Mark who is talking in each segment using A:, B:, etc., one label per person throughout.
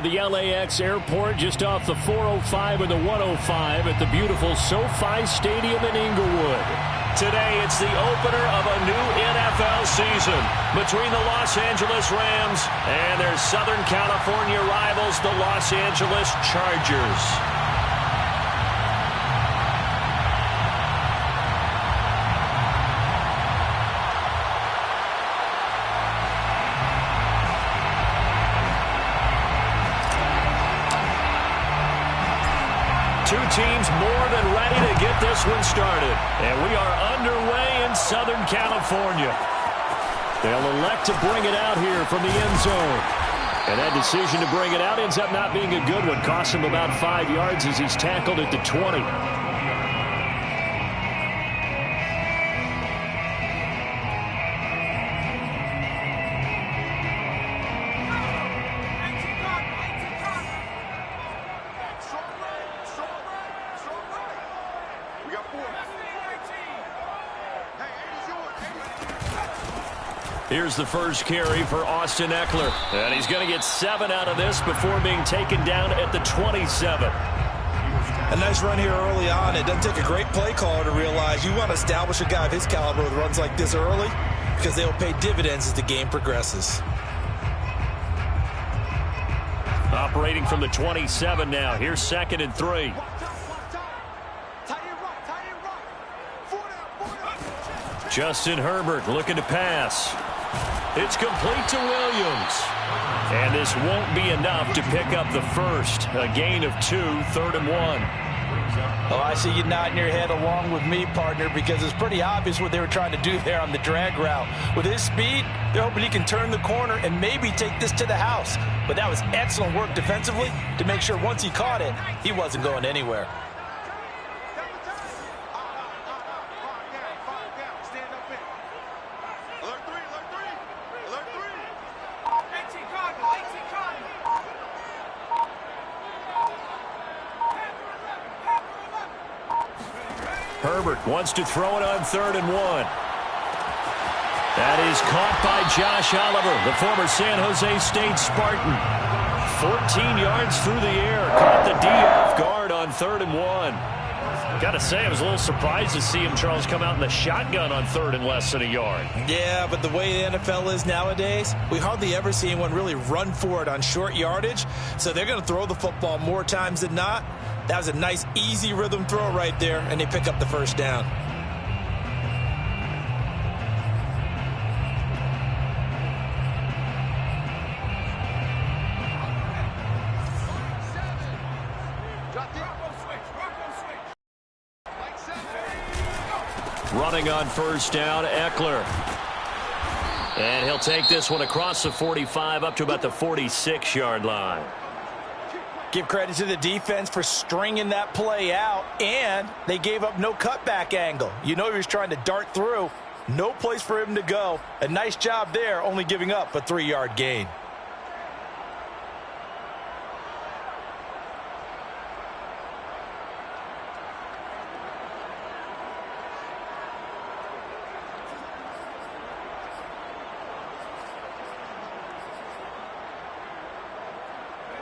A: The LAX airport just off the 405 and the 105 at the beautiful SoFi Stadium in Inglewood. Today, it's the opener of a new NFL season between the Los Angeles Rams and their Southern California rivals, the Los Angeles Chargers. Two teams more than ready to get this one started. And we are underway in Southern California. They'll elect to bring it out here from the end zone. And that decision to bring it out ends up not being a good one. Costs him about 5 yards as he's tackled at the 20. Here's the first carry for Austin Ekeler. And he's going to get 7 out of this before being taken down at the 27.
B: A nice run here early on. It doesn't take a great play caller to realize you want to establish a guy of his caliber with runs like this early because they will pay dividends as the game progresses.
A: Operating from the 27 now. Here's 2nd and 3. Justin Herbert looking to pass. It's complete to Williams. And this won't be enough to pick up the first. A gain of 2, 3rd and 1.
B: Oh, I see you nodding your head along with me, partner, because it's pretty obvious what they were trying to do there on the drag route. With his speed, they're hoping he can turn the corner and maybe take this to the house. But that was excellent work defensively to make sure once he caught it, he wasn't going anywhere.
A: Herbert wants to throw it on 3rd and 1. That is caught by Josh Oliver, the former San Jose State Spartan. 14 yards through the air. Caught the D off guard on 3rd and 1. Got to say, I was a little surprised to see him, Charles, come out in the shotgun on 3rd and less than a yard.
B: Yeah, but the way the NFL is nowadays, we hardly ever see anyone really run for it on short yardage. So they're going to throw the football more times than not. That was a nice, easy rhythm throw right there, and they pick up the first down.
A: Running on first down, Ekeler. And he'll take this one across the 45 up to about the 46-yard line.
B: Give credit to the defense for stringing that play out, and they gave up no cutback angle. You know he was trying to dart through. No place for him to go. A nice job there, only giving up a 3-yard gain.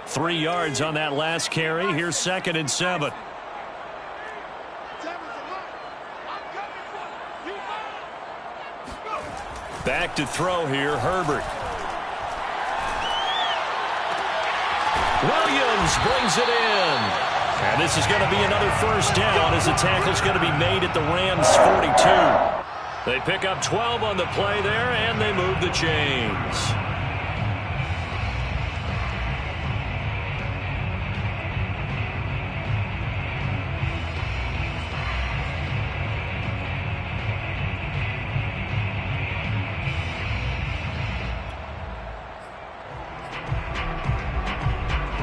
A: Three yards on that last carry. Here's 2nd and 7. Back to throw here, Herbert. Williams brings it in. And this is going to be another first down as the tackle's going to be made at the Rams' 42. They pick up 12 on the play there, and they move the chains.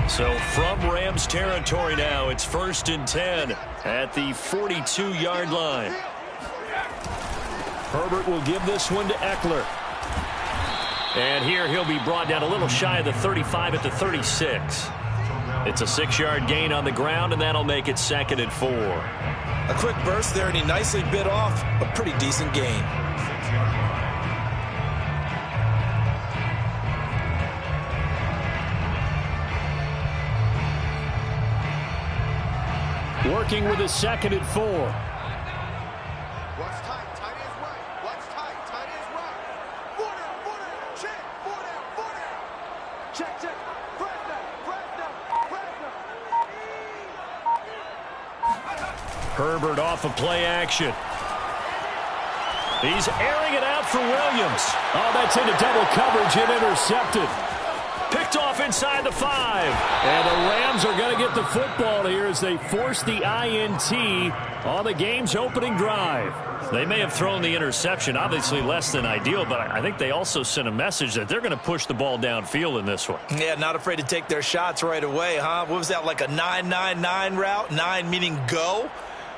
A: So from Rams territory now, it's 1st and 10 at the 42-yard line. Herbert will give this one to Ekeler. And here he'll be brought down a little shy of the 35 at the 36. It's a 6-yard gain on the ground, and that'll make it 2nd and 4.
B: A quick burst there, and he nicely bit off a pretty decent gain.
A: Working with a 2nd and 4.
C: What's tight? Tight is right. What's tight? Tight is right. 4 down, check. 4 down. Check. Press down.
A: Herbert off of play action. He's airing it out for Williams. Oh, that's into double coverage and intercepted. Picked off inside the 5. And the Rams are going to get the football here as they force the INT on the game's opening drive. They may have thrown the interception, obviously less than ideal, but I think they also sent a message that they're going to push the ball downfield in this one.
B: Yeah, not afraid to take their shots right away, huh? What was that, like a 9-9-9 route? 9 meaning go?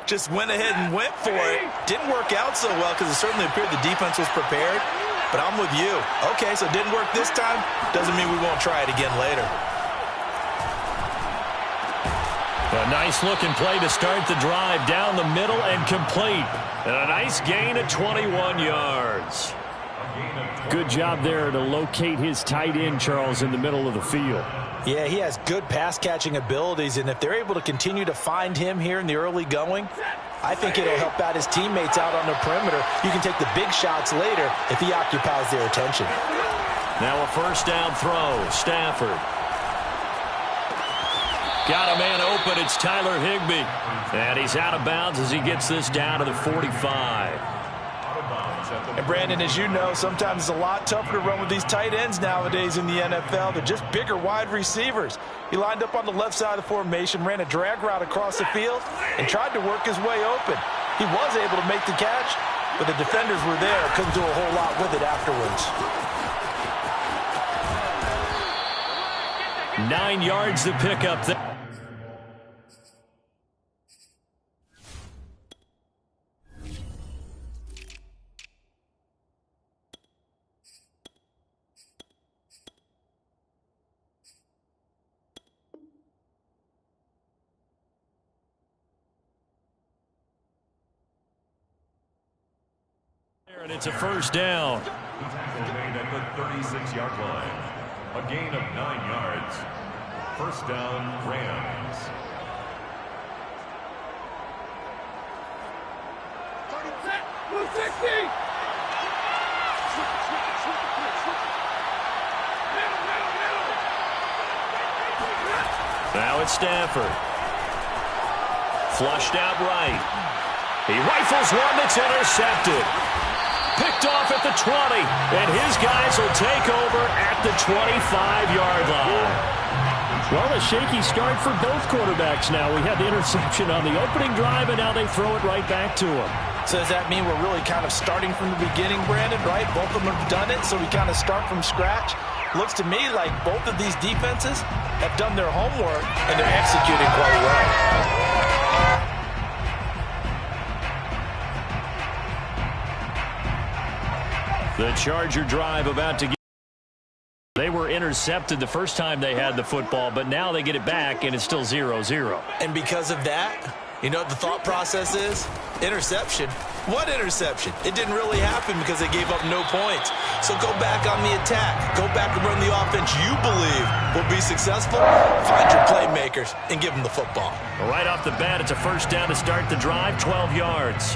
B: Just went ahead and went for it. Didn't work out so well because it certainly appeared the defense was prepared. But I'm with you. Okay, so it didn't work this time. Doesn't mean we won't try it again later.
A: A nice-looking play to start the drive down the middle and complete. And a nice gain of 21 yards. Good job there to locate his tight end, Charles, in the middle of the field.
B: Yeah, he has good pass-catching abilities, and if they're able to continue to find him here in the early going, I think it'll help out his teammates out on the perimeter. You can take the big shots later if he occupies their attention.
A: Now a first down throw. Stafford. Got a man open. It's Tyler Higbee. And he's out of bounds as he gets this down to the 45.
B: And Brandon, as you know, sometimes it's a lot tougher to run with these tight ends nowadays in the NFL. They're just bigger wide receivers. He lined up on the left side of the formation, ran a drag route across the field, and tried to work his way open. He was able to make the catch, but the defenders were there. Couldn't do a whole lot with it afterwards.
A: 9 yards to pick up there. And it's a first down.
D: Made at the 36-yard line. A gain of 9 yards. First down, Rams.
C: 260.
A: Now it's Stafford. Flushed out right. He rifles one that's intercepted. Picked off at the 20, and his guys will take over at the 25-yard line. Well, a shaky start for both quarterbacks now. We had the interception on the opening drive, and now they throw it right back to him.
B: So does that mean we're really kind of starting from the beginning, Brandon, right? Both of them have done it, so we kind of start from scratch. Looks to me like both of these defenses have done their homework, and they're executing quite well.
A: The Charger drive about to get. They were intercepted the first time they had the football, but now they get it back, and it's still 0-0.
B: And because of that, you know what the thought process is? Interception. What interception? It didn't really happen because they gave up no points. So go back on the attack. Go back and run the offense you believe will be successful. Find your playmakers and give them the football.
A: Right off the bat, it's a first down to start the drive, 12 yards.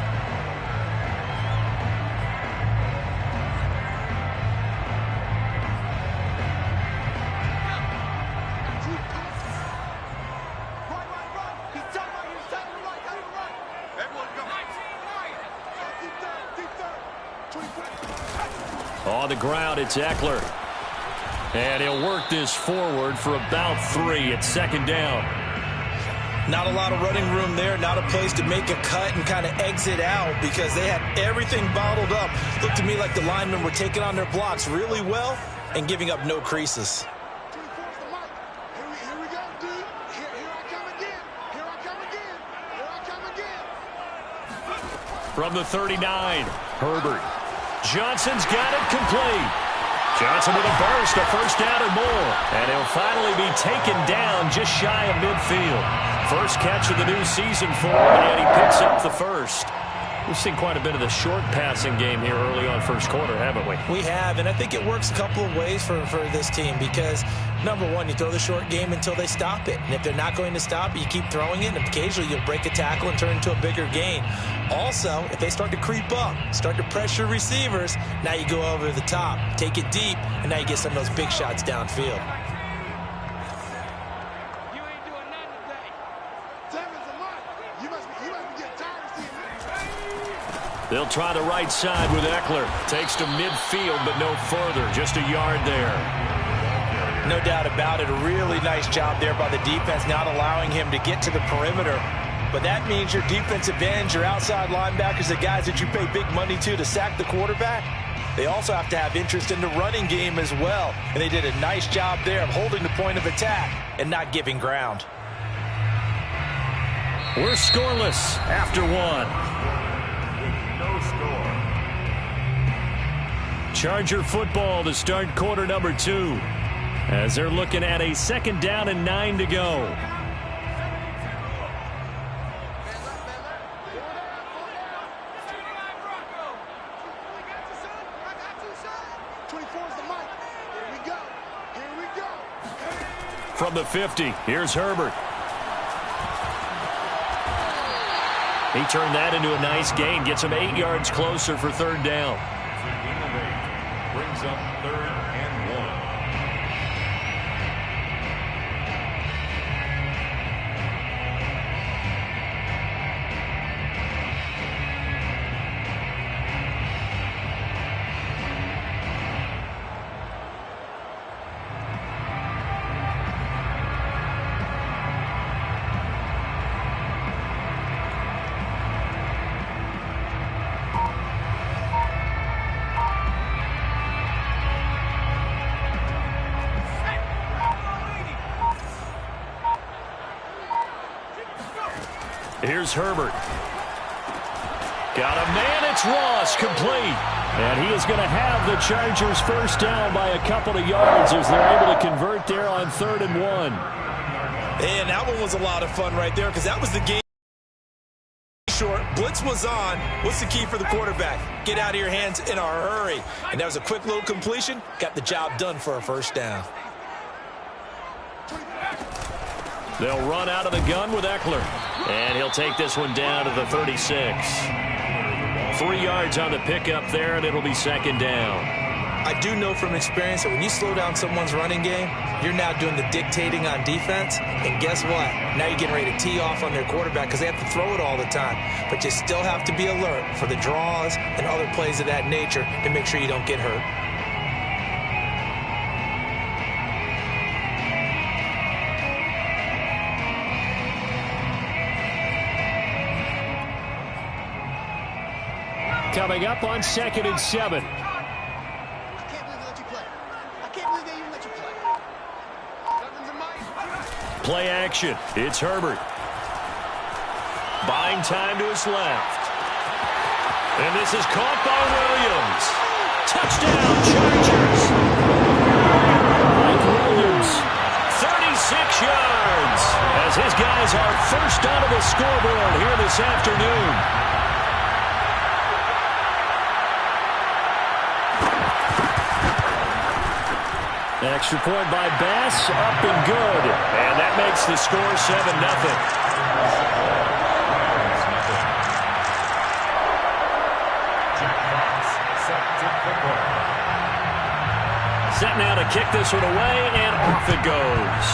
A: On the ground, it's Eckler. And he'll work this forward for about 3 at second down.
B: Not a lot of running room there, not a place to make a cut and kind of exit out because they had everything bottled up. Looked to me like the linemen were taking on their blocks really well and giving up no creases.
A: From the 39, Herbert. Johnson's got it complete. Johnson with a burst, a first down or more. And he'll finally be taken down just shy of midfield. First catch of the new season for him, and he picks up the first. We've seen quite a bit of the short passing game here early on first quarter, haven't we?
B: We have, and I think it works a couple of ways for this team because, number one, you throw the short game until they stop it. And if they're not going to stop it, you keep throwing it, and occasionally you'll break a tackle and turn into a bigger gain. Also, if they start to creep up, start to pressure receivers, now you go over the top, take it deep, and now you get some of those big shots downfield.
A: They'll try the right side with Eckler. Takes to midfield, but no further. Just a yard there.
B: No doubt about it. A really nice job there by the defense, not allowing him to get to the perimeter. But that means your defensive ends, your outside linebackers, the guys that you pay big money to sack the quarterback, they also have to have interest in the running game as well. And they did a nice job there of holding the point of attack and not giving ground.
A: We're scoreless after one.
D: No score.
A: Charger football to start quarter number 2 as they're looking at a 2nd down and 9 to go. From the 50, here's Herbert. He turned that into a nice gain, gets him 8 yards closer for 3rd down.
D: Gain of 8 brings up 3rd and 1.
A: Here's Herbert. Got a man, it's Ross, complete. And he is going to have the Chargers first down by a couple of yards as they're able to convert there on 3rd and 1.
B: And that one was a lot of fun right there because that was the game. Short, blitz was on. What's the key for the quarterback? Get out of your hands in a hurry. And that was a quick little completion. Got the job done for a first down.
A: They'll run out of the gun with Eckler. And he'll take this one down to the 36. 3 yards on the pickup there, and it'll be 2nd down.
B: I do know from experience that when you slow down someone's running game, you're now doing the dictating on defense. And guess what? Now you're getting ready to tee off on their quarterback because they have to throw it all the time. But you still have to be alert for the draws and other plays of that nature to make sure you don't get hurt.
A: Coming up on 2nd and 7.
C: I can't believe they let you play. I can't believe they even let you play. Nothing's in my...
A: Play action. It's Herbert. Buying time to his left. And this is caught by Williams. Touchdown, Chargers. Mike Williams, 36 yards, as his guys are first onto the scoreboard here this afternoon. Extra point by Bass, up and good. And that makes the score 7-0. Set now to kick this one away, and off it goes.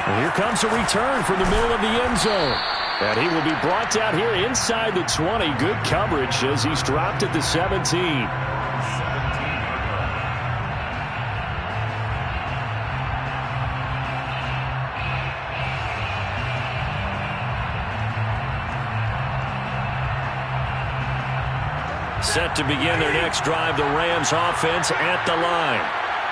A: And here comes a return from the middle of the end zone. And he will be brought down here inside the 20. Good coverage as he's dropped at the 17. Set to begin their next drive, the Rams offense at the line.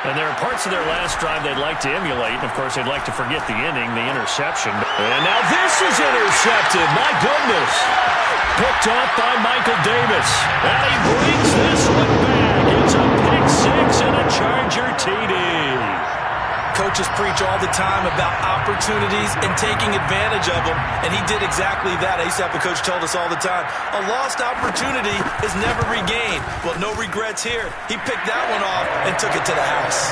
A: And there are parts of their last drive they'd like to emulate. Of course, they'd like to forget the ending, the interception. And now this is intercepted. My goodness. Picked off by Michael Davis. And he brings this one back. It's a pick six and a Charger TD.
B: Coach, coaches preach all the time about opportunities and taking advantage of them, and he did exactly that. I used to have a coach tell us all the time, a lost opportunity is never regained. Well, no regrets here. He picked that one off and took it to the house.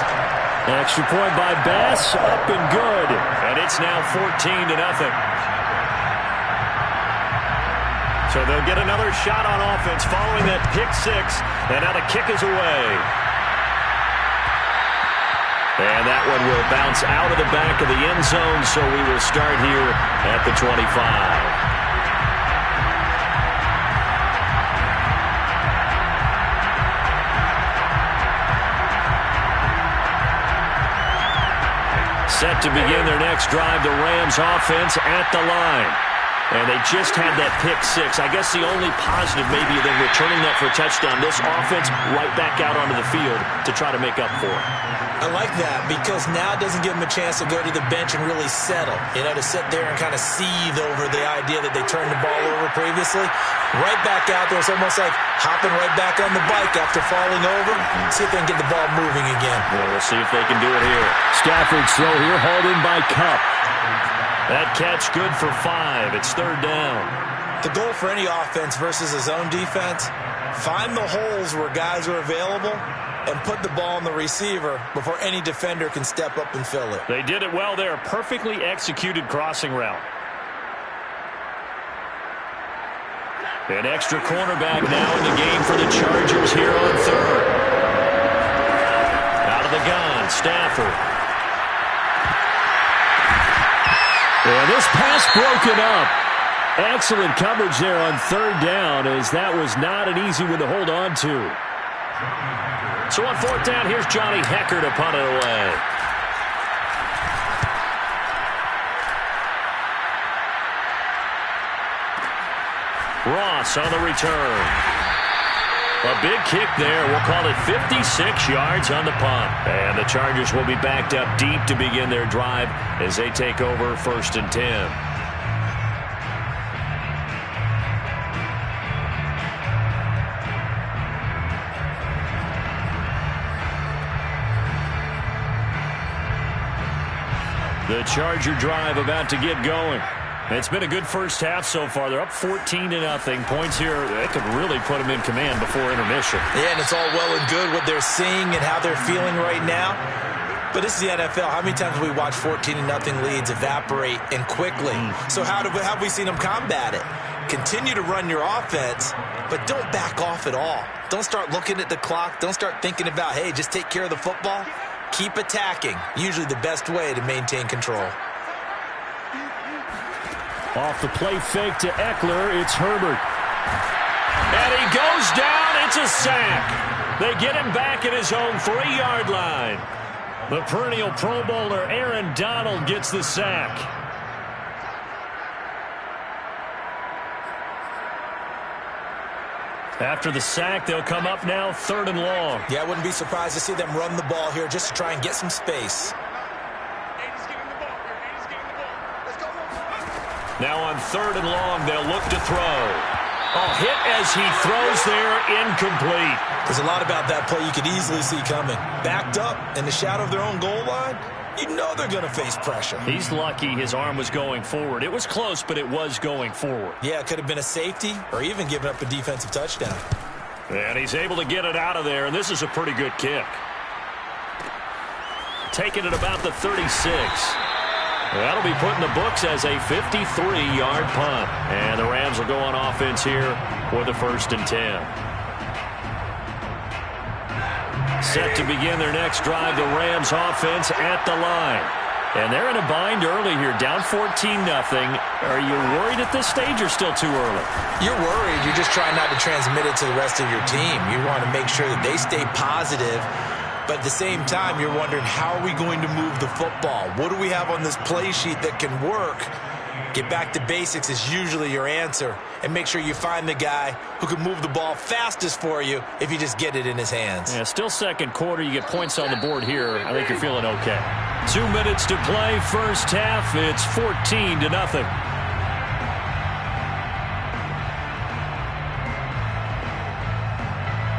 A: An extra point by Bass, up and good. And it's now 14-0. So they'll get another shot on offense following that pick six, and now the kick is away. And that one will bounce out of the back of the end zone, so we will start here at the 25. Set to begin their next drive, the Rams offense at the line. And they just had that pick six. I guess the only positive maybe than returning that for a touchdown. This offense right back out onto the field to try to make up for it.
B: I like that because now it doesn't give them a chance to go to the bench and really settle. You know, to sit there and kind of seethe over the idea that they turned the ball over previously. Right back out there. It's almost like hopping right back on the bike after falling over. See if they can get the ball moving again.
A: Well, we'll see if they can do it here. Stafford's throw here, hauled in by Kupp. That catch good for 5. It's third down.
B: The goal for any offense versus a zone defense, find the holes where guys are available and put the ball on the receiver before any defender can step up and fill it.
A: They did it well there. Perfectly executed crossing route. An extra cornerback now in the game for the Chargers here on third. Out of the gun, Stafford. And this pass broken up. Excellent coverage there on third down, as that was not an easy one to hold on to. So on fourth down, here's Johnny Hekker to punt it away. Ross on the return. A big kick there. We'll call it 56 yards on the punt. And the Chargers will be backed up deep to begin their drive as they take over 1st and 10. The Charger drive about to get going. It's been a good first half so far. They're up 14-0. Points here, they could really put them in command before intermission.
B: Yeah, and it's all well and good what they're seeing and how they're feeling right now. But this is the NFL. How many times have we watched 14-0 leads evaporate and quickly? So how have we seen them combat it? Continue to run your offense, but don't back off at all. Don't start looking at the clock. Don't start thinking about, hey, just take care of the football. Keep attacking. Usually the best way to maintain control.
A: Off the play fake to Eckler, it's Herbert. And he goes down, it's a sack. They get him back at his own 3-yard line. The perennial Pro Bowler Aaron Donald gets the sack. After the sack, they'll come up now 3rd and long.
B: Yeah, I wouldn't be surprised to see them run the ball here just to try and get some space.
A: Now on 3rd and long, they'll look to throw. A hit as he throws there, incomplete.
B: There's a lot about that play you could easily see coming. Backed up in the shadow of their own goal line, you know they're going to face pressure.
A: He's lucky his arm was going forward. It was close, but it was going forward.
B: Yeah, it could have been a safety or even given up a defensive touchdown.
A: And he's able to get it out of there, and this is a pretty good kick. Taking it about the 36. That'll be put in the books as a 53-yard punt. And the Rams will go on offense here for the 1st and 10. Set to begin their next drive, the Rams offense at the line. And they're in a bind early here, down 14-0. Are you worried at this stage or still too early?
B: You're worried. You're just trying not to transmit it to the rest of your team. You want to make sure that they stay positive. But at the same time, you're wondering, how are we going to move the football? What do we have on this play sheet that can work? Get back to basics is usually your answer. And make sure you find the guy who can move the ball fastest for you if you just get it in his hands.
A: Yeah, still second quarter. You get points on the board here. I think you're feeling okay. 2 minutes to play, first half. It's 14-0.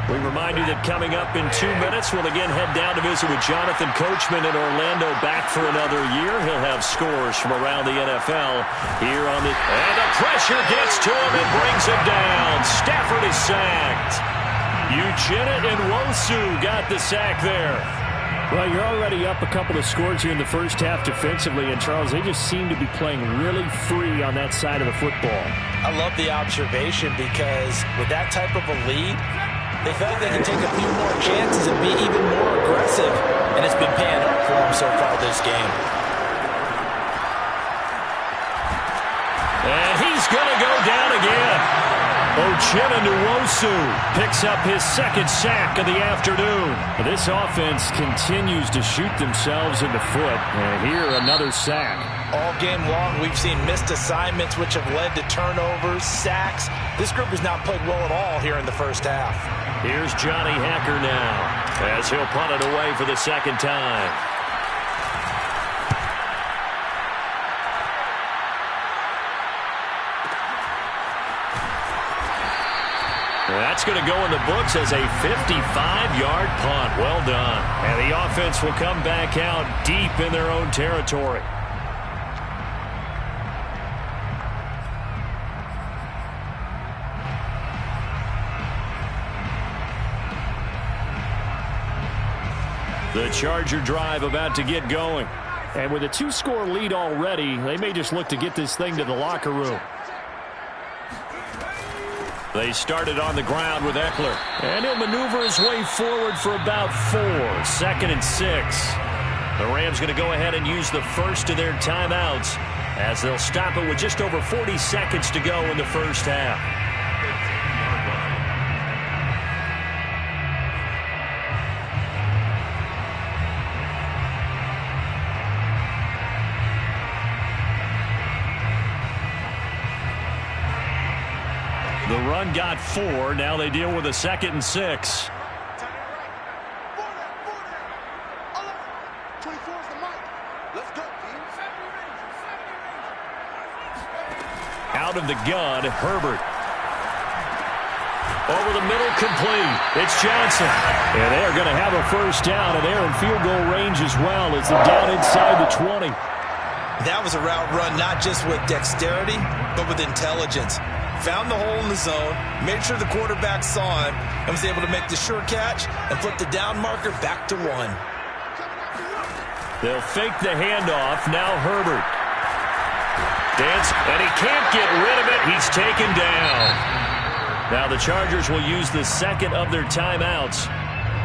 A: We remind you that coming up in 2 minutes, we'll again head down to visit with Jonathan Coachman in Orlando, back for another year. He'll have scores from around the NFL here on the... And the pressure gets to him and brings him down. Stafford is sacked. Uchenna Nwosu got the sack there. Well, you're already up a couple of scores here in the first half defensively, and Charles, they just seem to be playing really free on that side of the football.
B: I love the observation because with that type of a lead, they feel like they can take a few more chances and be even more aggressive, and it's been paying up for them so far this game.
A: And he's going to go down again. Uchenna Nwosu picks up his second sack of the afternoon. This offense continues to shoot themselves in the foot. And here, another sack.
B: All game long, we've seen missed assignments, which have led to turnovers, sacks. This group has not played well at all here in the first half.
A: Here's Johnny Hacker now, as he'll punt it away for the second time. That's going to go in the books as a 55-yard punt. Well done. And the offense will come back out deep in their own territory. The Charger drive about to get going. And with a 2-score lead already, they may just look to get this thing to the locker room. They started on the ground with Eckler. And he'll maneuver his way forward for about 4. 2nd and 6. The Rams going to go ahead and use the first of their timeouts as they'll stop it with just over 40 seconds to go in the first half. The run got 4. Now they deal with a 2nd and 6. Out of the gun, Herbert. Over the middle, complete. It's Johnson. And they're going to have a first down, and they're in field goal range as well as they're down inside the 20.
B: That was a route run not just with dexterity, but with intelligence. Found the hole in the zone, made sure the quarterback saw him, and was able to make the sure catch and flip the down marker back to 1.
A: They'll fake the handoff. Now Herbert. Dance, and he can't get rid of it. He's taken down. Now the Chargers will use the second of their timeouts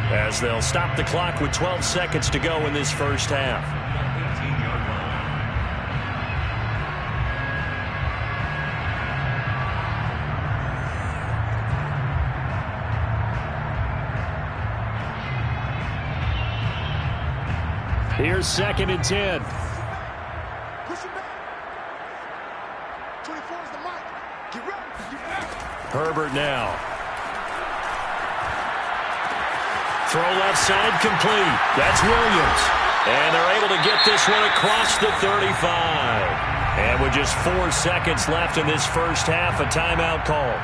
A: as they'll stop the clock with 12 seconds to go in this first half. Here's 2nd and 10. Herbert now. Throw left side, complete. That's Williams. And they're able to get this one across the 35. And with just 4 seconds left in this first half, a timeout call.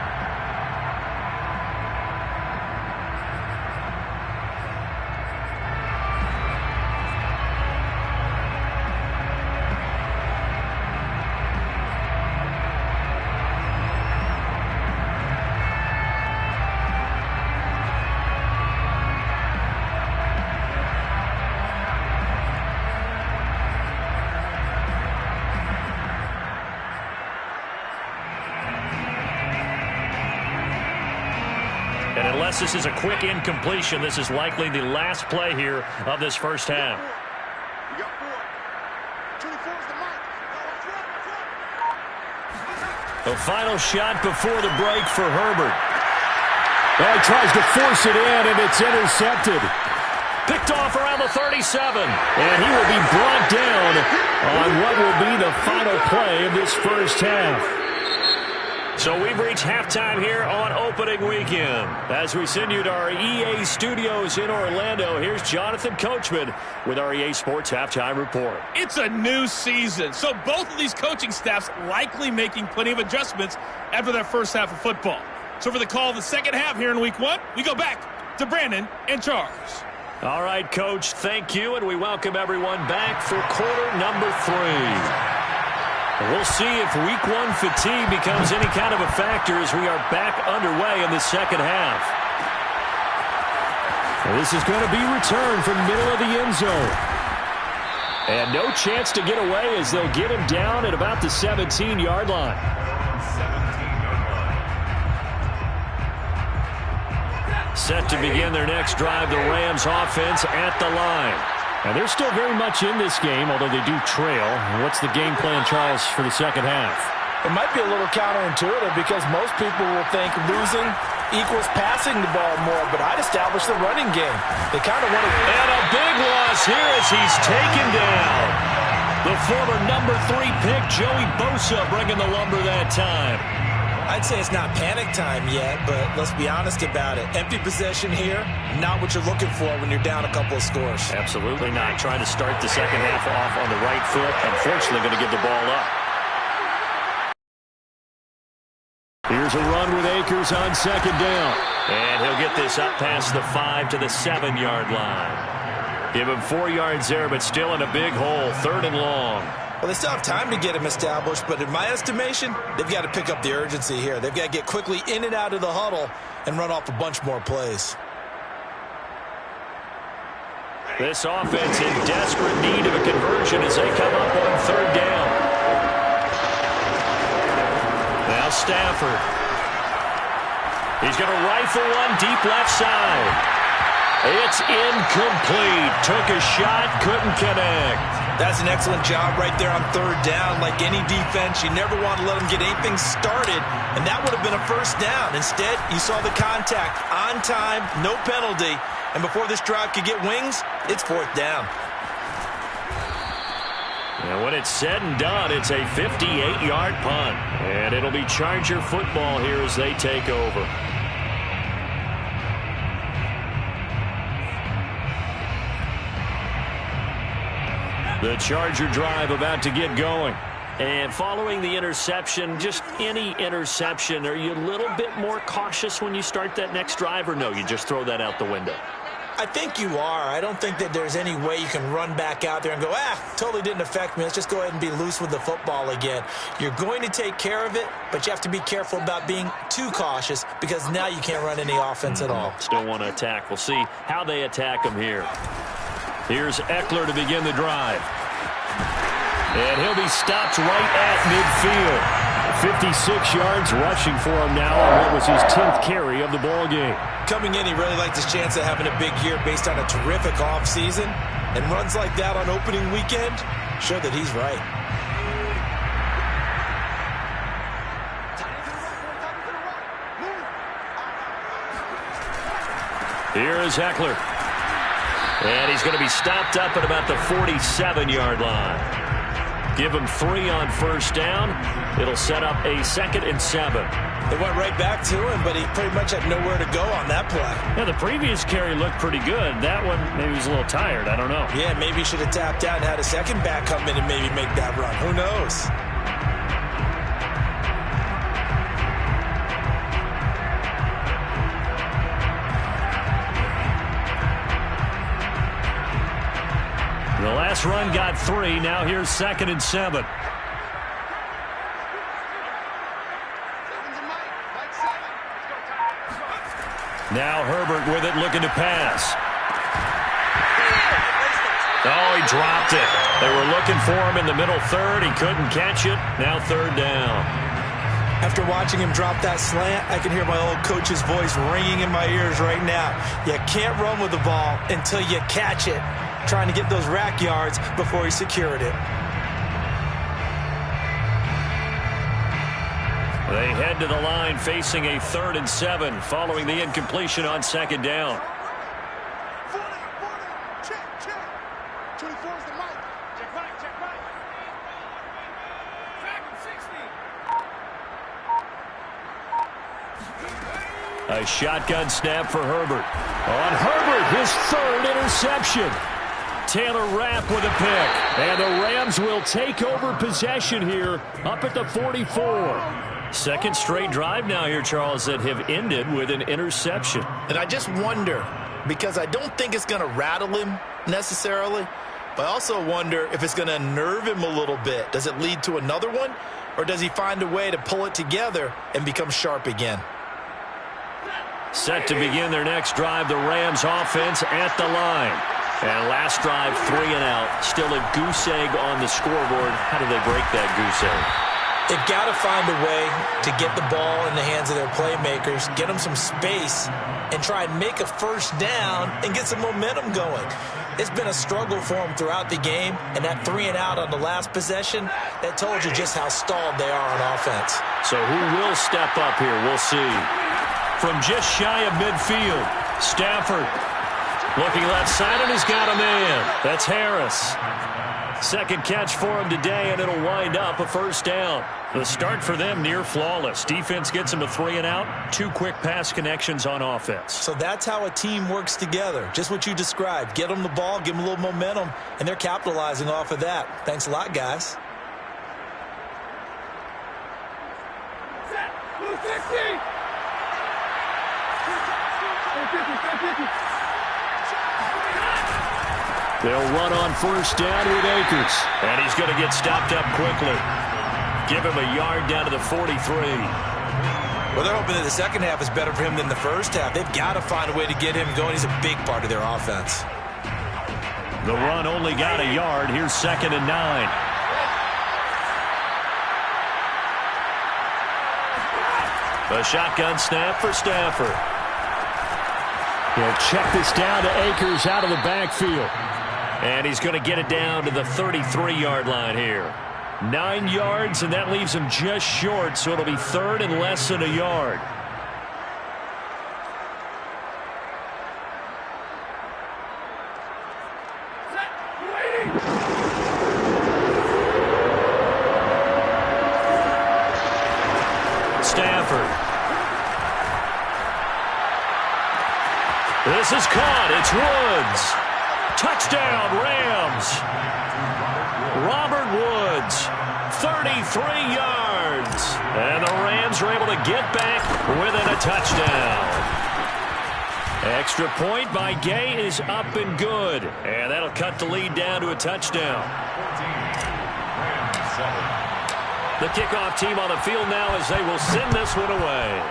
A: And unless this is a quick incompletion, this is likely the last play here of this first half. The final shot before the break for Herbert. Well, he tries to force it in, and it's intercepted. Picked off around the 37. And he will be brought down on what will be the final play of this first half. So we've reached halftime here on opening weekend. As we send you to our EA studios in Orlando, here's Jonathan Coachman with our EA Sports Halftime Report.
E: It's a new season, so both of these coaching staffs likely making plenty of adjustments after their first half of football. So for the call of the second half here in week 1, we go back to Brandon and Charles.
A: All right, Coach, thank you, and we welcome everyone back for quarter number 3. We'll see if week 1 fatigue becomes any kind of a factor as we are back underway in the second half. This is going to be returned from middle of the end zone. And no chance to get away as they'll get him down at about the 17-yard line. Set to begin their next drive, the Rams offense at the line. And they're still very much in this game, although they do trail. What's the game plan, Charles, for the second half?
B: It might be a little counterintuitive because most people will think losing equals passing the ball more, but I'd establish the running game. They kind of want to...
A: And a big loss here as he's taken down. The former number 3 pick, Joey Bosa, bringing the lumber that time.
B: I'd say it's not panic time yet, but let's be honest about it. Empty possession here, not what you're looking for when you're down a couple of scores.
A: Absolutely not. Trying to start the second half off on the right foot. Unfortunately, going to give the ball up. Here's a run with Akers on second down. And he'll get this up past the 5 to the 7-yard line. Give him 4 yards there, but still in a big hole. 3rd and long.
B: Well, they still have time to get him established, but in my estimation, they've got to pick up the urgency here. They've got to get quickly in and out of the huddle and run off a bunch more plays.
A: This offense in desperate need of a conversion as they come up on 3rd down. Now Stafford. He's going to rifle one deep left side. It's incomplete. Took a shot, couldn't connect.
B: That's an excellent job right there on 3rd down. Like any defense, you never want to let them get anything started, and that would have been a first down. Instead, you saw the contact on time, no penalty, and before this drive could get wings, it's 4th down.
A: And when it's said and done, it's a 58-yard punt, and it'll be Charger football here as they take over. The Charger drive about to get going. And following the interception, just any interception, are you a little bit more cautious when you start that next drive, or no, you just throw that out the window?
B: I think you are. I don't think that there's any way you can run back out there and go, totally didn't affect me. Let's just go ahead and be loose with the football again. You're going to take care of it, but you have to be careful about being too cautious because now you can't run any offense at all.
A: Still want to attack. We'll see how they attack them here. Here's Eckler to begin the drive. And he'll be stopped right at midfield. 56 yards rushing for him now on what was his 10th carry of the ball game.
B: Coming in, he really liked his chance of having a big year based on a terrific offseason. And runs like that on opening weekend show that he's right.
A: Here is Eckler. And he's going to be stopped up at about the 47-yard line. Give him 3 on 1st down. It'll set up a 2nd and 7.
B: They went right back to him, but he pretty much had nowhere to go on that play.
A: Yeah, the previous carry looked pretty good. That one, maybe he was a little tired. I don't know.
B: Yeah, maybe he should have tapped out and had a second back come in and maybe make that run. Who knows?
A: The last run got 3. Now here's 2nd and 7. Now Herbert with it, looking to pass. Oh, he dropped it. They were looking for him in the middle 3rd. He couldn't catch it. Now 3rd down.
B: After watching him drop that slant, I can hear my old coach's voice ringing in my ears right now. You can't run with the ball until you catch it. Trying to get those rack yards before he secured it.
A: They head to the line facing a 3rd and 7 following the incompletion on 2nd down.
C: 40, check. 24 is the mic. Check right.
A: A shotgun snap for Herbert. On Herbert, his 3rd interception. Taylor Rapp with a pick. And the Rams will take over possession here up at the 44. Second straight drive now here, Charles, that have ended with an interception.
B: And I just wonder, because I don't think it's going to rattle him necessarily, but I also wonder if it's going to unnerve him a little bit. Does it lead to another one, or does he find a way to pull it together and become sharp again?
A: Set to begin their next drive, the Rams offense at the line. And last drive, 3 and out. Still a goose egg on the scoreboard. How do they break that goose egg?
B: They've got to find a way to get the ball in the hands of their playmakers, get them some space, and try and make a first down and get some momentum going. It's been a struggle for them throughout the game, and that 3 and out on the last possession, that told you just how stalled they are on offense.
A: So who will step up here? We'll see. From just shy of midfield, Stafford looking left side, and he's got a man. That's Harris. Second catch for him today, and it'll wind up a first down. The start for them near flawless. Defense gets them a 3 and out. 2 quick pass connections on offense.
B: So that's how a team works together. Just what you described. Get them the ball, give them a little momentum, and they're capitalizing off of that. Thanks a lot, guys.
A: They'll run on first down with Akers. And he's going to get stopped up quickly. Give him a yard down to the 43.
B: Well, they're hoping that the second half is better for him than the first half. They've got to find a way to get him going. He's a big part of their offense.
A: The run only got a yard. Here's 2nd and 9. A shotgun snap for Stafford. He'll check this down to Akers out of the backfield. And he's going to get it down to the 33-yard line here. 9 yards, and that leaves him just short, so it'll be 3rd and less than a yard. Stafford. This is caught. It's Woods. Touchdown, Rams. Robert Woods, 33 yards. And the Rams are able to get back within a touchdown. Extra point by Gay is up and good. And that'll cut the lead down to a touchdown. The kickoff team on the field now as they will send this one away.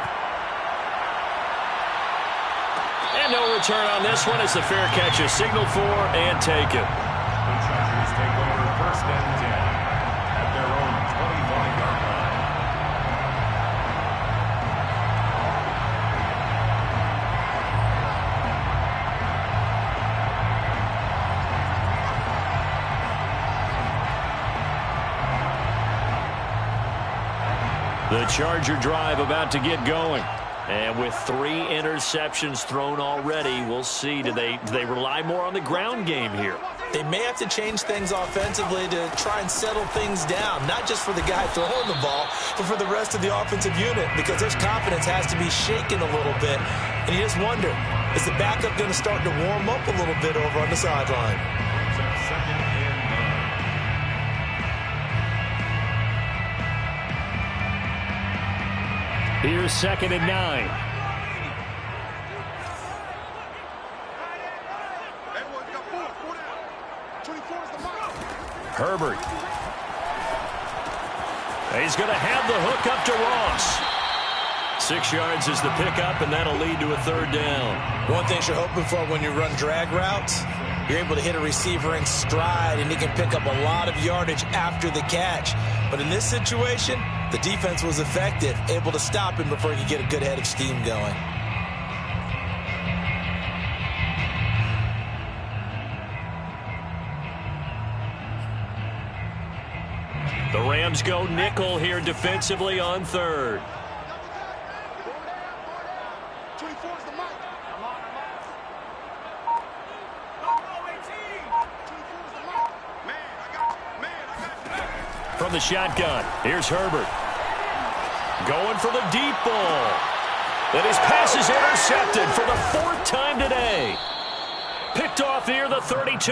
A: And no return on this one as the fair catch is signaled for and taken.
D: The Chargers take over 1st and 10 at their own 25-yard line.
A: The Charger drive about to get going. And with 3 interceptions thrown already, we'll see. Do they rely more on the ground game here?
B: They may have to change things offensively to try and settle things down, not just for the guy throwing the ball, but for the rest of the offensive unit, because their confidence has to be shaken a little bit. And you just wonder, is the backup going to start to warm up a little bit over on the sideline?
D: Brings up 2nd and 9.
A: Here's 2nd and 9. Herbert. He's going to have the hook up to Ross. 6 yards is the pickup, and that'll lead to a 3rd down.
B: One thing you're hoping for when you run drag routes, you're able to hit a receiver in stride, and he can pick up a lot of yardage after the catch. But in this situation, the defense was effective, able to stop him before he could get a good head of steam going.
A: The Rams go nickel here defensively on 3rd. From the shotgun, here's Herbert. Going for the deep ball. And his pass is intercepted for the 4th time today. Picked off near the 32.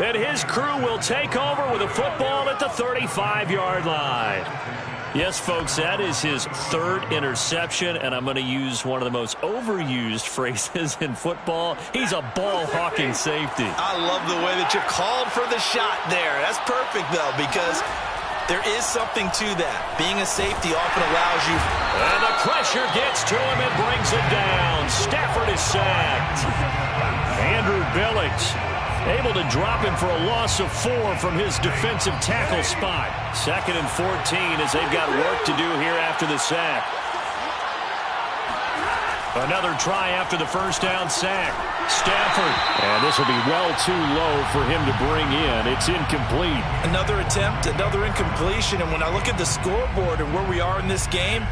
A: And his crew will take over with a football at the 35-yard line. Yes, folks, that is his third interception, and I'm going to use one of the most overused phrases in football. He's a ball-hawking safety.
B: I love the way that you called for the shot there. That's perfect, though, because there is something to that. Being a safety often allows you.
A: And the pressure gets to him and brings it down. Stafford is sacked. Andrew Billings able to drop him for a loss of 4 from his defensive tackle spot. 2nd and 14 as they've got work to do here after the sack. Another try after the first down sack. Stafford. And this will be well too low for him to bring in. It's incomplete.
B: Another attempt, another incompletion. And when I look at the scoreboard and where we are in this game,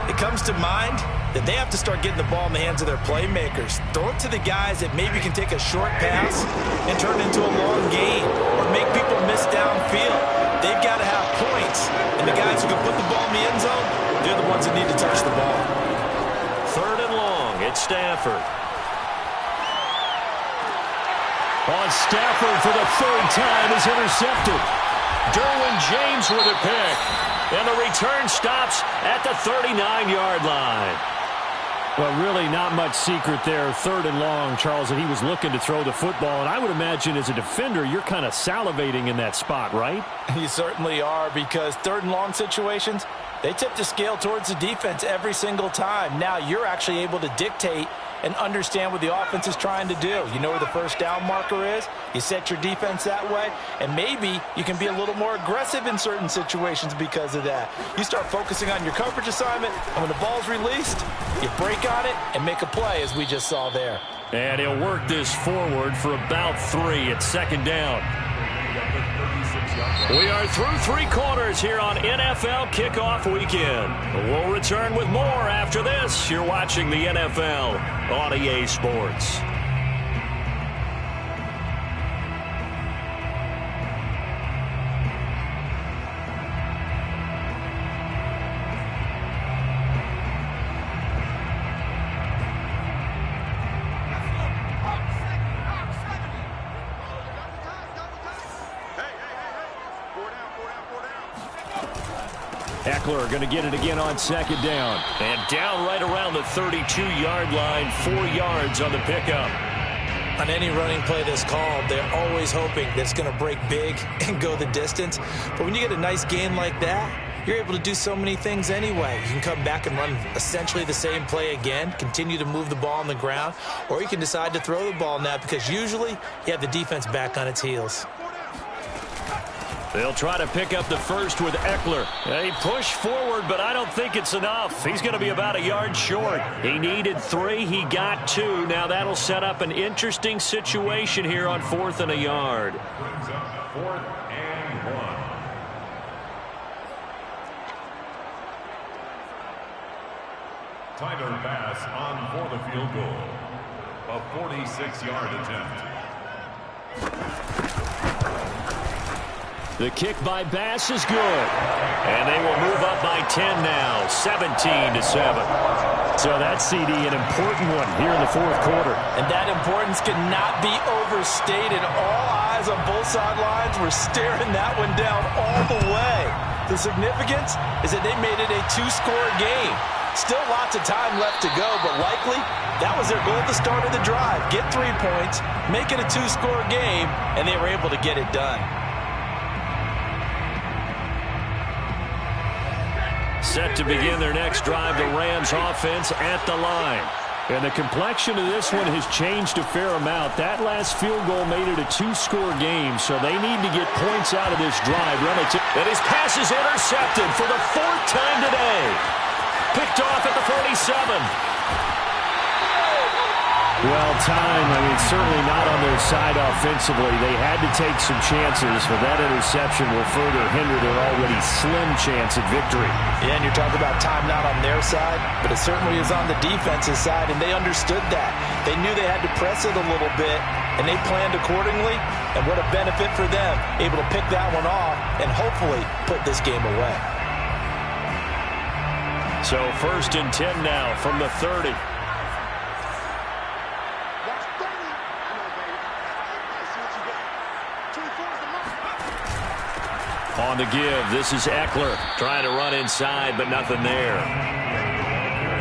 B: it comes to mind that they have to start getting the ball in the hands of their playmakers. Throw it to the guys that maybe can take a short pass and turn it into a long gain or make people miss downfield. They've got to have points. And the guys who can put the ball in the end zone, they're the ones that need to touch the ball.
A: 3rd and long. It's Stafford. On Stafford for the 3rd time is intercepted. Derwin James with a pick. And the return stops at the 39-yard line. Well, really not much secret there. 3rd and long, Charles, and he was looking to throw the football. And I would imagine as a defender, you're kind of salivating in that spot, right?
B: You certainly are, because 3rd and long situations, they tip the scale towards the defense every single time. Now you're actually able to dictate and understand what the offense is trying to do. You know where the first down marker is. You set your defense that way, and maybe you can be a little more aggressive in certain situations because of that. You start focusing on your coverage assignment, and when the ball's released, you break on it and make a play, as we just saw there.
A: And he'll work this forward for about 3 at 2nd down. We are through 3 quarters here on NFL Kickoff Weekend. We'll return with more after this. You're watching the NFL on EA Sports. Eckler going to get it again on 2nd down. And down right around the 32-yard line, 4 yards on the pickup.
B: On any running play that's called, they're always hoping that it's going to break big and go the distance. But when you get a nice gain like that, you're able to do so many things anyway. You can come back and run essentially the same play again, continue to move the ball on the ground, or you can decide to throw the ball now because usually you have the defense back on its heels.
A: They'll try to pick up the first with Eckler. They push forward, but I don't think it's enough. He's going to be about a yard short. He needed 3. He got 2. Now that'll set up an interesting situation here on 4th and a yard.
D: Brings up 4th and 1. Tyler Bass on for the field goal. A 46-yard attempt.
A: The kick by Bass is good. And they will move up by 10 now, 17-7. So that, CD, an important one here in the 4th quarter.
B: And that importance cannot be overstated. All eyes on both sidelines were staring that one down all the way. The significance is that they made it a 2-score game. Still lots of time left to go, but likely that was their goal at the start of the drive. Get 3 points, make it a 2-score game, and they were able to get it done.
A: Set to begin their next drive, the Rams offense at the line. And the complexion of this one has changed a fair amount. That last field goal made it a 2-score game, so they need to get points out of this drive relative. And his pass is intercepted for the 4th time today. Picked off at the 47. Well, time, I mean, certainly not on their side offensively. They had to take some chances, but that interception will further hinder their already slim chance at victory.
B: Yeah, and you're talking about time not on their side, but it certainly is on the defense's side, and they understood that. They knew they had to press it a little bit, and they planned accordingly, and what a benefit for them, able to pick that one off and hopefully put this game away.
A: So 1st and 10 now from the 30. On the give, this is Eckler trying to run inside, but nothing there.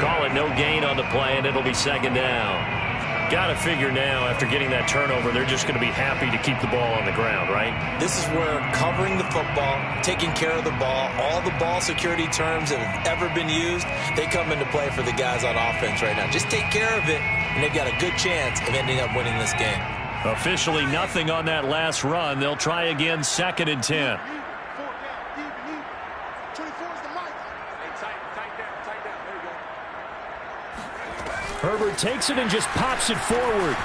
A: Call it no gain on the play, and it'll be second down. Got to figure now, after getting that turnover, they're just going to be happy to keep the ball on the ground, right?
B: This is where covering the football, taking care of the ball, all the ball security terms that have ever been used, they come into play for the guys on offense right now. Just take care of it, and they've got a good chance of ending up winning this game.
A: Officially nothing on that last run. They'll try again, 2nd and 10. Herbert takes it and just pops it forward.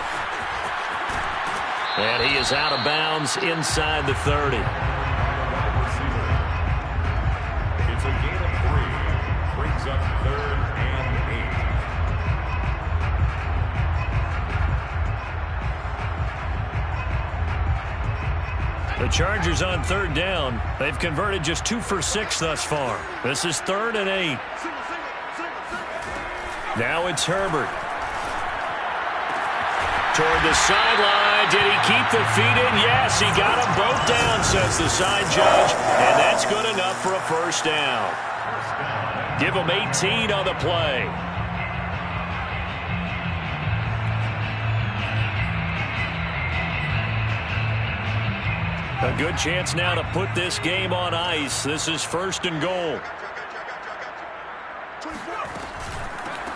A: And he is out of bounds inside the 30.
D: It's a gain of 3. Brings up 3rd and 8.
A: The Chargers on 3rd down. They've converted just 2 for 6 thus far. This is 3rd and 8. Now it's Herbert. Toward the sideline. Did he keep the feet in? Yes, he got them both down, says the side judge. And that's good enough for a first down. Give him 18 on the play. A good chance now to put this game on ice. This is 1st and goal.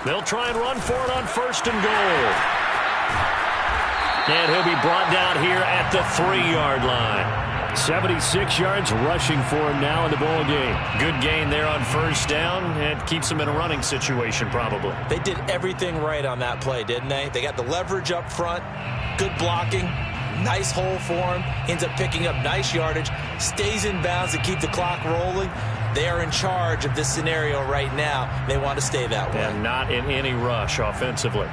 A: They'll try and run for it on 1st and goal. And he'll be brought down here at the 3-yard line. 76 yards rushing for him now in the ball game. Good gain there on 1st down. And keeps him in a running situation probably.
B: They did everything right on that play, didn't they? They got the leverage up front, good blocking, nice hole for him, ends up picking up nice yardage, stays in bounds to keep the clock rolling. They are in charge of this scenario right now. They want to stay that way.
A: And not in any rush offensively.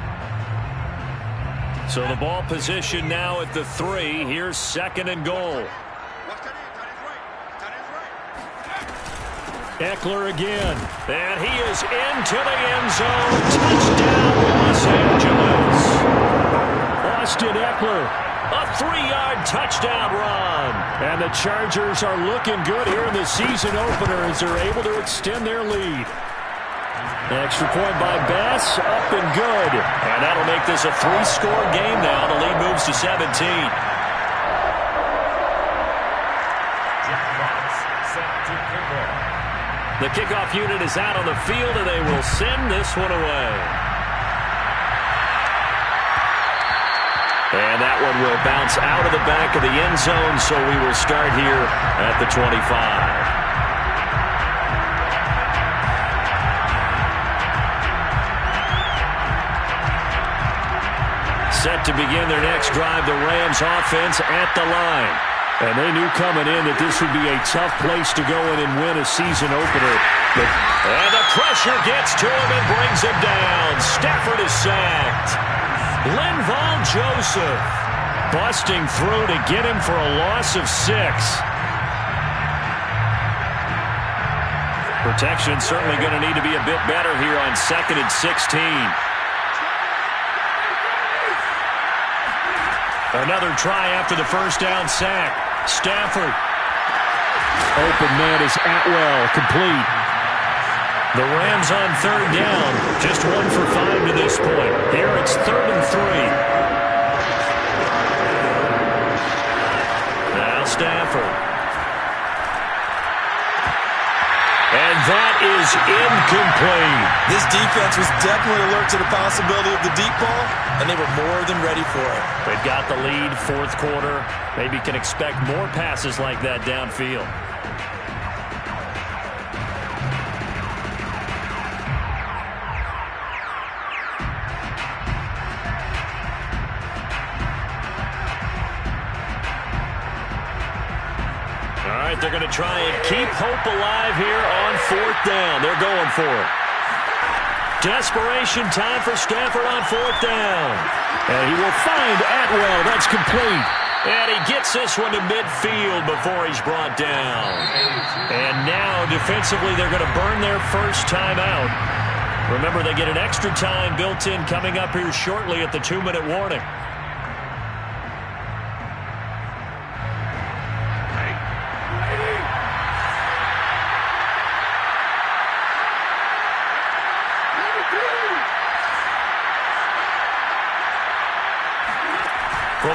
A: So the ball position now at the 3. Here's 2nd and goal. Eckler again. And he is into the end zone. Touchdown, Los Angeles. Austin Eckler. A 3-yard touchdown run. And the Chargers are looking good here in the season opener as they're able to extend their lead. Extra point by Bass, up and good. And that'll make this a 3-score game now. The lead moves to 17. The kickoff unit is out on the field, and they will send this one away. And that one will bounce out of the back of the end zone, so we will start here at the 25. Set to begin their next drive, the Rams offense at the line. And they knew coming in that this would be a tough place to go in and win a season opener. And the pressure gets to him and brings him down. Stafford is sacked. Linval Joseph busting through to get him for a loss of 6. Protection certainly going to need to be a bit better here on 2nd and 16. Another try after the first down sack. Stafford. Open man is Atwell, complete. The Rams on 3rd down, just 1 for 5 to this point. Here it's 3rd and 3. Now Stafford. And that is incomplete.
B: This defense was definitely alert to the possibility of the deep ball, and they were more than ready for it.
A: They've got the lead, 4th quarter. Maybe can expect more passes like that downfield. They're going to try and keep hope alive here on 4th down. They're going for it. Desperation time for Stafford on 4th down. And he will find Atwell. That's complete. And he gets this one to midfield before he's brought down. And now defensively they're going to burn their first timeout. Remember, they get an extra time built in coming up here shortly at the 2-minute warning.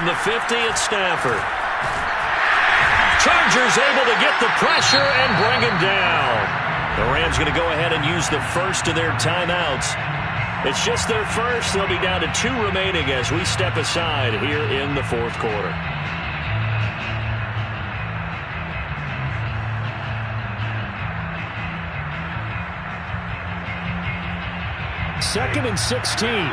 A: From the 50, it's Stafford. Chargers able to get the pressure and bring him down. The Rams going to go ahead and use the first of their timeouts. It's just their first. They'll be down to 2 remaining as we step aside here in the fourth quarter. Second and 16.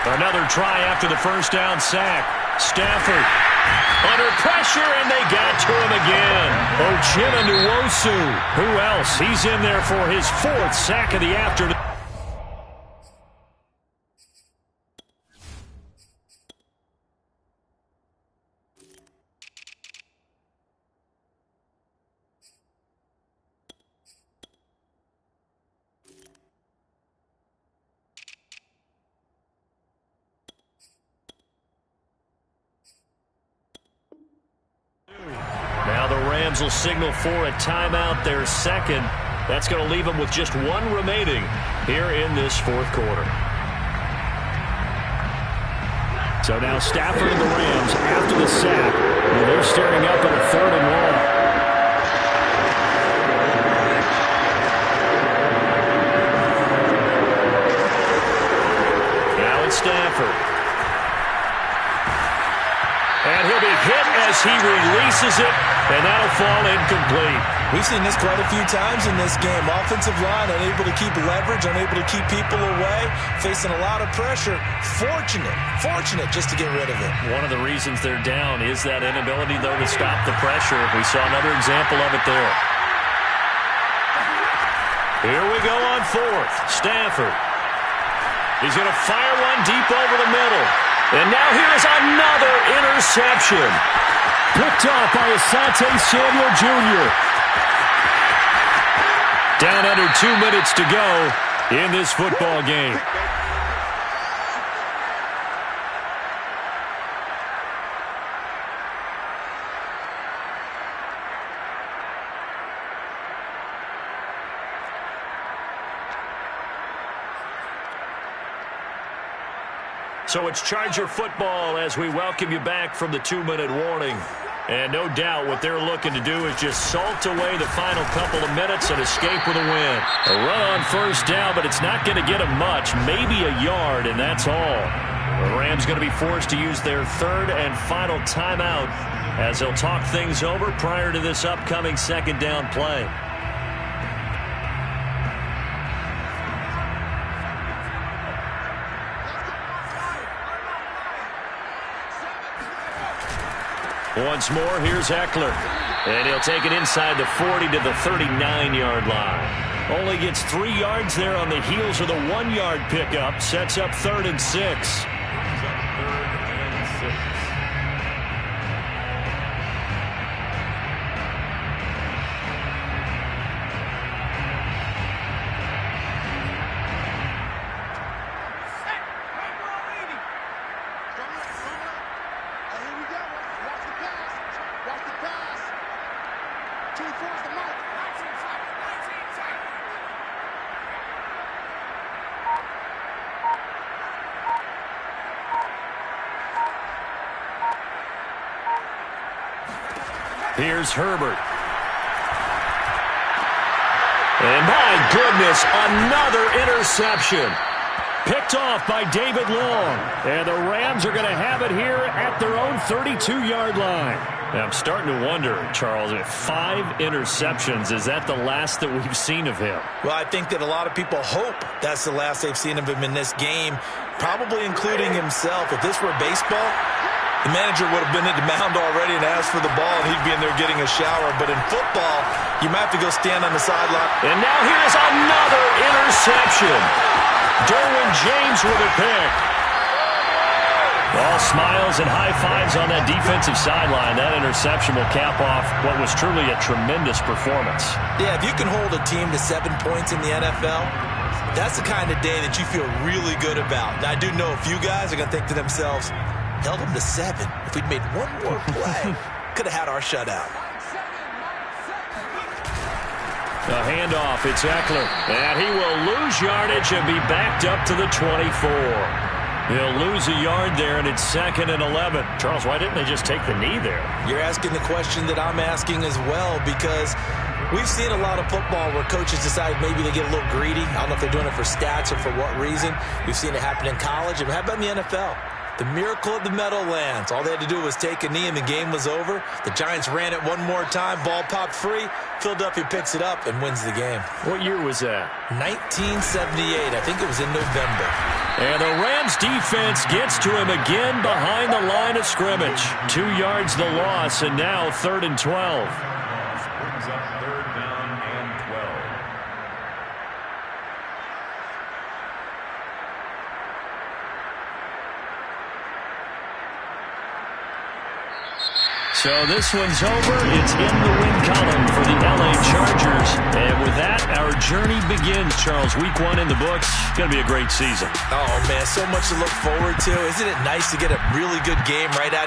A: Another try after the first down sack. Stafford under pressure, and they got to him again. Uchenna Nwosu. Who else? He's in there for his 4th sack of the afternoon. Will signal for a timeout, their second. That's going to leave them with just 1 remaining here in this fourth quarter. So now Stafford and the Rams after the sack. Well, they're staring up at a 3rd and long. Now it's Stafford. And he'll be hit as he releases it. And that'll fall incomplete.
B: We've seen this quite a few times in this game. Offensive line unable to keep leverage, unable to keep people away, facing a lot of pressure. Fortunate just to get rid of it.
A: One of the reasons they're down is that inability, though, to stop the pressure. We saw another example of it there. Here we go on 4th. Stafford. He's going to fire one deep over the middle. And now here's another interception. Picked off by Asante Samuel Jr. Down under 2 minutes to go in this football game. So it's Charger football as we welcome you back from the 2-minute warning. And no doubt what they're looking to do is just salt away the final couple of minutes and escape with a win. A run on first down, but it's not going to get them much, maybe a yard, and that's all. The Rams going to be forced to use their 3rd and final timeout as they'll talk things over prior to this upcoming 2nd down play. Once more, here's Eckler. And he'll take it inside the 40 to the 39-yard line. Only gets 3 yards there on the heels of the 1-yard pickup. Sets up 3rd and 6. Here's Herbert. And my goodness, another interception. Picked off by David Long. And the Rams are going to have it here at their own 32-yard line. Now, I'm starting to wonder, Charles, if 5 interceptions, is that the last that we've seen of him?
B: Well, I think that a lot of people hope that's the last they've seen of him in this game, probably including himself. If this were baseball, the manager would have been at the mound already and asked for the ball, and he'd be in there getting a shower. But in football, you might have to go stand on the sideline.
A: And now here's another interception. Derwin James with a pick. All smiles and high fives on that defensive sideline. That interception will cap off what was truly a tremendous performance.
B: Yeah, if you can hold a team to 7 points in the NFL, that's the kind of day that you feel really good about. Now, I do know a few guys are going to think to themselves, held them to 7. If we'd made one more play, could have had our shutout.
A: A handoff, it's Eckler, and he will lose yardage and be backed up to the 24. He'll lose a yard there, and it's 2nd and 11.
E: Charles, why didn't they just take the knee there?
B: You're asking the question that I'm asking as well, because we've seen a lot of football where coaches decide maybe they get a little greedy. I don't know if they're doing it for stats or for what reason. We've seen it happen in college. And how about in the NFL? The miracle of the Meadowlands. All they had to do was take a knee and the game was over. The Giants ran it one more time. Ball popped free. Philadelphia picks it up and wins the game.
A: What year was that?
B: 1978. I think it was in November.
A: And the Rams defense gets to him again behind the line of scrimmage. 2 yards the loss, and now 3rd and 12.
D: Brings up 3rd down and 12.
A: So this one's over. It's in the win column for the LA Chargers. And with that, our journey begins, Charles. Week 1 in the books. Going to be a great season.
B: Oh, man, so much to look forward to. Isn't it nice to get a really good game right out